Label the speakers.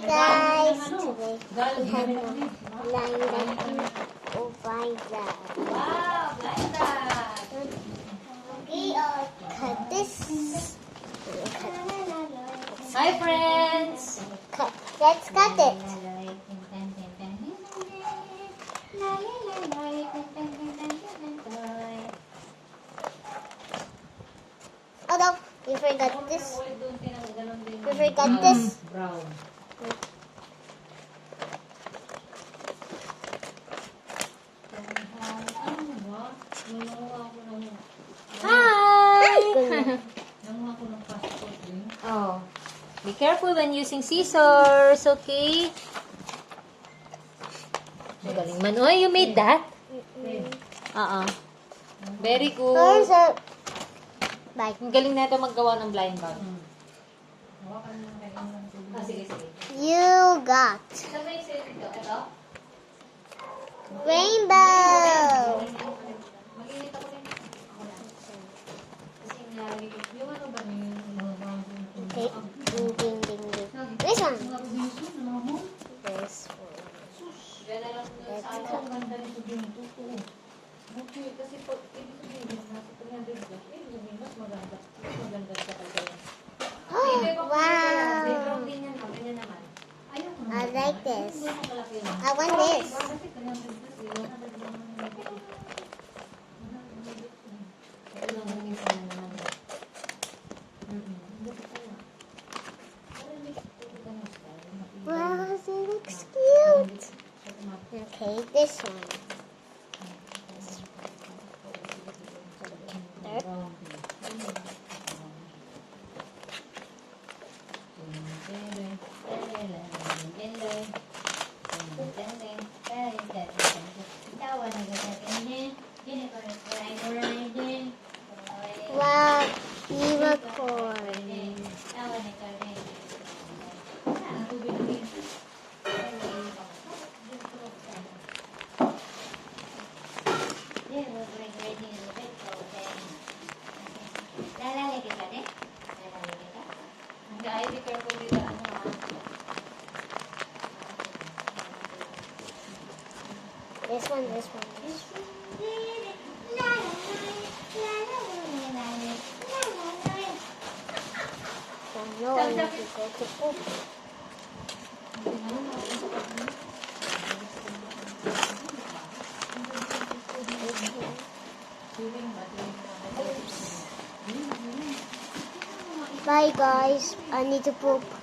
Speaker 1: Guys, today we have a blind date or blind dad.
Speaker 2: Wow, blind dad.
Speaker 1: Okay, cut this.
Speaker 2: Hi, friends.
Speaker 1: Let's cut it. Oh no, you forgot this. You forgot this.
Speaker 2: Brown. Hi! Nanguha ko ng passport din. Oh. Be careful when using scissors, okay? Magaling man. Oh, you made that? Very good.
Speaker 1: There's a bag.
Speaker 2: Ang galing na ito maggawa ng blind bag. Sige, sige.
Speaker 1: You got
Speaker 2: Sabay sa'yo dito. Ito?
Speaker 1: rainbow.
Speaker 2: Mag-init ako rin. Kasi nalagay ko. Yung ano ba
Speaker 1: Okay, ding ding ding ding. This one. This one.
Speaker 2: Let's cut. Ganda rin ito din. Okay, kasi pag ibig sabihin, nasa 300 plus, ibig sabihin, mas maganda. Mas maganda sa kanya.
Speaker 1: Wow.
Speaker 2: Ganyan naman, ganyan naman. Ayoko naman.
Speaker 1: I like this.
Speaker 2: Hindi ako malaki lang.
Speaker 1: I want this.
Speaker 2: Kasi 300 plus, eh. 100 lang naman. Ito lang ang minsan na naman.
Speaker 1: Wow, it looks cute. Okay, this one. Wow, unicorn. This one, this one, this one. No, I need to go to poop. Bye guys, I need to poop.